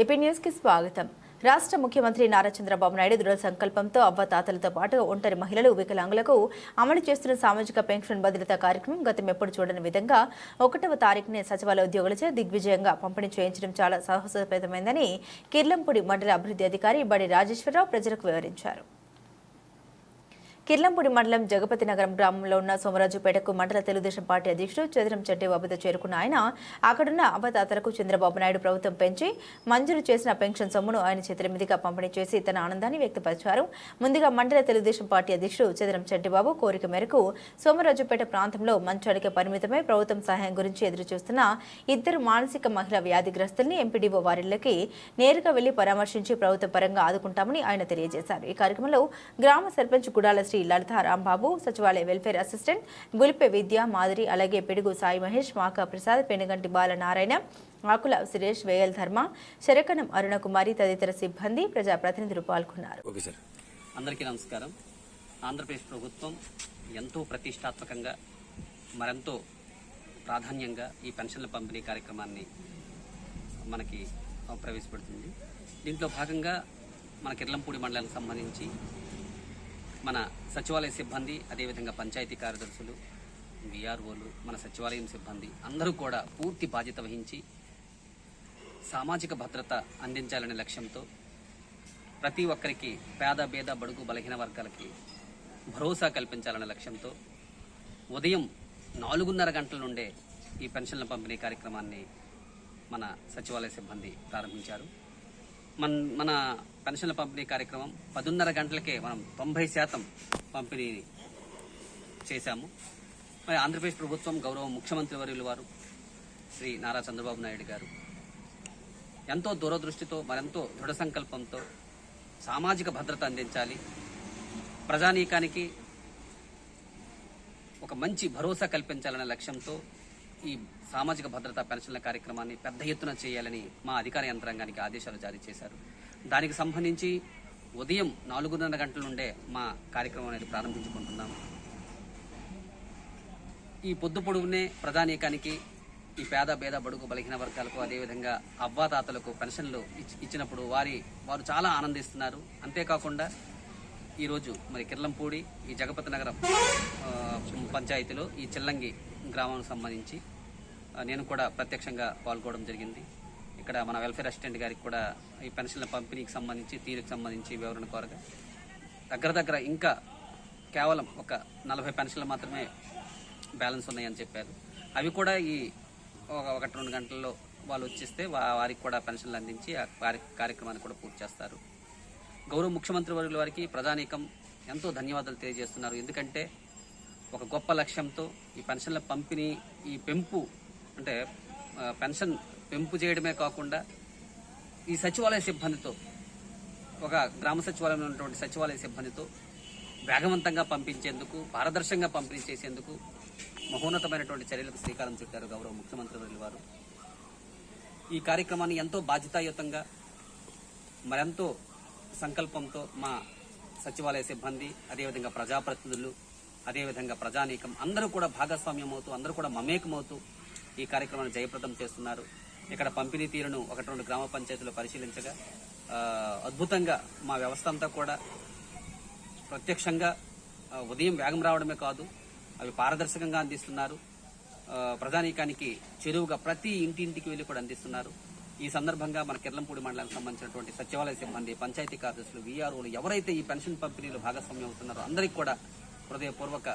AP news కి స్వాగతం. రాష్ట్ర ముఖ్యమంత్రి నారా చంద్రబాబు నాయుడు దృఢ సంకల్పంతో అవ్వతాతలతో పాటు ఒంటరి మహిళలు, వికలాంగులకు అమలు చేస్తున్న సామాజిక పెన్షన్ భద్రత కార్యక్రమం గతం ఎప్పుడు చూడని విధంగా 1వ తారీఖునే సచివాలయ ఉద్యోగులచే దిగ్విజయంగా పంపిణీ చేయించడం చాలా సాహసోపేతమైందని కిర్లంపూడి మండల అభివృద్ధి అధికారి బడి రాజేశ్వరరావు ప్రజలకు వివరించారు. కిర్లంపూడి మండలం జగపతి నగరం గ్రామంలో ఉన్న సోమరాజుపేటకు మండల తెలుగుదేశం పార్టీ అధ్యక్షుడు చంద్రం చెట్టిబాబుతో చేరుకున్న ఆయన అక్కడున్న అవ్వతాతలకు చంద్రబాబు నాయుడు ప్రభుత్వం పెంచి మంజూరు చేసిన పెన్షన్ సొమ్మును ఆయన చేతుల మీదుగా పంపిణీ చేసి తన ఆనందాన్ని వ్యక్తపరిచారు. ముందుగా మండల తెలుగుదేశం పార్టీ అధ్యక్షుడు చంద్రం చెట్టిబాబు కోరిక మేరకు సోమరాజుపేట ప్రాంతంలో మంచాడికి పరిమితమై ప్రభుత్వం సహాయం గురించి ఎదురుచూస్తున్న 2 మానసిక మహిళా వ్యాధిగ్రస్తుల్ని ఎంపీడీఓ వారిలోకి నేరుగా వెళ్లి పరామర్శించి ప్రభుత్వ పరంగా ఆదుకుంటామని ఆయన తెలియజేశారు. ఈ కార్యక్రమంలో గ్రామ సర్పంచ్ గుడాల లలిత రాంబాబు, సచివాలయ వెల్ఫేర్ అసిస్టెంట్ గులిపే విద్య మాదిరి, అలాగే పిడుగు సాయి మహేష్, మాకా ప్రసాద్, పెనుగంటి బాలనారాయణ, ఆకుల సురేష్, వేయల్ ధర్మ, శరకణం అరుణకుమారి తదితర సిబ్బంది, ప్రజాప్రతినిధులు పాల్గొన్నారు. అందరికీ నమస్కారం. ఆంధ్రప్రదేశ్ ప్రభుత్వం ఎంతో ప్రతిష్టాత్మకంగా మరెంతో ప్రాధాన్యంగా ఈ పెన్షన్ల పంపిణీ కార్యక్రమాన్ని మనకి ప్రవేశపెడుతుంది. దీంట్లో భాగంగా మన కిర్లంపూడి మండలానికి సంబంధించి మన సచివాలయ సిబ్బంది, అదేవిధంగా పంచాయతీ కార్యదర్శులు, విఆర్ఓలు, మన సచివాలయం సిబ్బంది అందరూ కూడా పూర్తి బాధ్యత వహించి సామాజిక భద్రత అందించాలనే లక్ష్యంతో ప్రతి ఒక్కరికి పేద బేద బడుగు బలహీన వర్గాలకి భరోసా కల్పించాలనే లక్ష్యంతో ఉదయం 4:30 గంటల నుండే ఈ పెన్షన్ల పంపిణీ కార్యక్రమాన్ని మన సచివాలయ సిబ్బంది ప్రారంభించారు. మన పెన్షన్ల పంపిణీ కార్యక్రమం 10:30 గంటలకే మనం 90% పంపిణీ చేశాము. మరి ఆంధ్రప్రదేశ్ ప్రభుత్వం గౌరవ ముఖ్యమంత్రి వర్యులు వారు శ్రీ నారా చంద్రబాబు నాయుడు గారు ఎంతో దూరదృష్టితో మరెంతో దృఢ సంకల్పంతో సామాజిక భద్రత అందించాలి, ప్రజానీకానికి ఒక మంచి భరోసా కల్పించాలనే లక్ష్యంతో ఈ సామాజిక భద్రతా పెన్షన్ల కార్యక్రమాన్ని పెద్ద ఎత్తున చేయాలని మా అధికార యంత్రాంగానికి ఆదేశాలు జారీ చేశారు. దానికి సంబంధించి ఉదయం 4:30 గంటల నుండే మా కార్యక్రమం అనేది ప్రారంభించుకుంటున్నాము. ఈ పొద్దు పొడుగునే ప్రజానీకానికి, ఈ పేద బేద బడుగు బలహీన వర్గాలకు, అదేవిధంగా అవ్వాతాతలకు పెన్షన్లు ఇచ్చినప్పుడు వారు చాలా ఆనందిస్తున్నారు. అంతేకాకుండా ఈరోజు మరి కిర్లంపూడి ఈ జగపతి నగరం పంచాయతీలో ఈ చిల్లంగి గ్రామానికి సంబంధించి నేను కూడా ప్రత్యక్షంగా పాల్గొనడం జరిగింది. ఇక్కడ మన వెల్ఫేర్ అసిస్టెంట్ గారికి కూడా ఈ పెన్షన్ల పంపిణీకి సంబంధించి, తీరుకు సంబంధించి వివరణ కోరగా దగ్గర ఇంకా కేవలం ఒక 40 పెన్షన్లు మాత్రమే బ్యాలెన్స్ ఉన్నాయని చెప్పారు. అవి కూడా ఈ 1-2 గంటల్లో వాళ్ళు వచ్చేస్తే వారికి కూడా పెన్షన్లు అందించి ఆ కార్యక్రమాన్ని కూడా పూర్తి చేస్తారు. గౌరవ ముఖ్యమంత్రి వర్యుల వారికి ప్రజానీకం ఎంతో ధన్యవాదాలు తెలియజేస్తున్నారు. ఎందుకంటే ఒక గొప్ప లక్ష్యంతో ఈ పెన్షన్ల పంపిణీ, ఈ పెంపు అంటే పెన్షన్ పెంపు చేయడమే కాకుండా ఈ సచివాలయ సిబ్బందితో, ఒక గ్రామ సచివాలయంలో ఉన్నటువంటి సచివాలయ సిబ్బందితో వేగవంతంగా పంపించేందుకు, పారదర్శకంగా పంపిణీ చేసేందుకు మహోన్నతమైనటువంటి చర్యలకు శ్రీకారం చుట్టారు గౌరవ ముఖ్యమంత్రి వర్యుల వారు. ఈ కార్యక్రమాన్ని ఎంతో బాధ్యతాయుతంగా మరెంతో సంకల్పంతో మా సచివాలయ సిబ్బంది, అదేవిధంగా ప్రజాప్రతినిధులు, అదేవిధంగా ప్రజానీకం అందరూ కూడా భాగస్వామ్యం అవుతూ, అందరూ కూడా మమేకమవుతూ ఈ కార్యక్రమాన్ని జయప్రదం చేస్తున్నారు. ఇక్కడ పంపిణీ తీరును 1-2 గ్రామ పంచాయతీలు పరిశీలించగా అద్భుతంగా మా వ్యవస్థ అంతా కూడా ప్రత్యక్షంగా ఉదయం వేగం రావడమే కాదు, అవి పారదర్శకంగా అందిస్తున్నారు. ప్రజానీకానికి చెరువుగా ప్రతి ఇంటింటికి వెళ్లి కూడా అందిస్తున్నారు. ఈ సందర్భంగా మన కిర్లంపూడి మండలానికి సంబంధించినటువంటి సచివాలయ సిబ్బంది, పంచాయతీ కార్యదర్శులు, వీఆర్ఓలు ఎవరైతే ఈ పెన్షన్ పంపిణీలో భాగస్వామ్యం అవుతున్నారో అందరికీ కూడా హృదయపూర్వక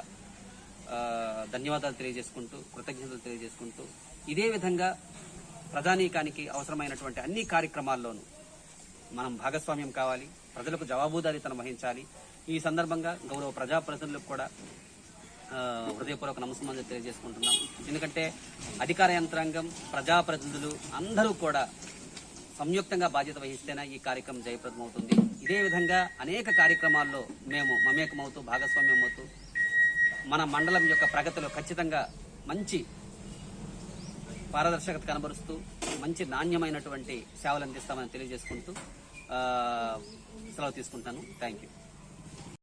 ధన్యవాదాలు తెలియజేసుకుంటూ, కృతజ్ఞతలు తెలియజేసుకుంటూ, ఇదే విధంగా ప్రజానీకానికి అవసరమైనటువంటి అన్ని కార్యక్రమాల్లోనూ మనం భాగస్వామ్యం కావాలి, ప్రజలకు జవాబుదారీతనం వహించాలి. ఈ సందర్భంగా గౌరవ ప్రజాప్రతినిధులకు కూడా హృదయపూర్వక నమస్కారాలు తెలియజేసుకుంటున్నాం. ఎందుకంటే అధికార యంత్రాంగం, ప్రజాప్రతినిధులు అందరూ కూడా సంయుక్తంగా బాధ్యత వహిస్తేనే ఈ కార్యక్రమం జయప్రదం అవుతుంది. ఇదే విధంగా అనేక కార్యక్రమాల్లో మేము మమేకమవుతూ, భాగస్వామ్యం అవుతూ మన మండలం యొక్క ప్రగతిలో ఖచ్చితంగా మంచి పారదర్శకత కనబరుస్తూ మంచి నాణ్యమైనటువంటి సేవలు అందిస్తామని తెలియజేసుకుంటూ సెలవు తీసుకుంటాను. Thank you.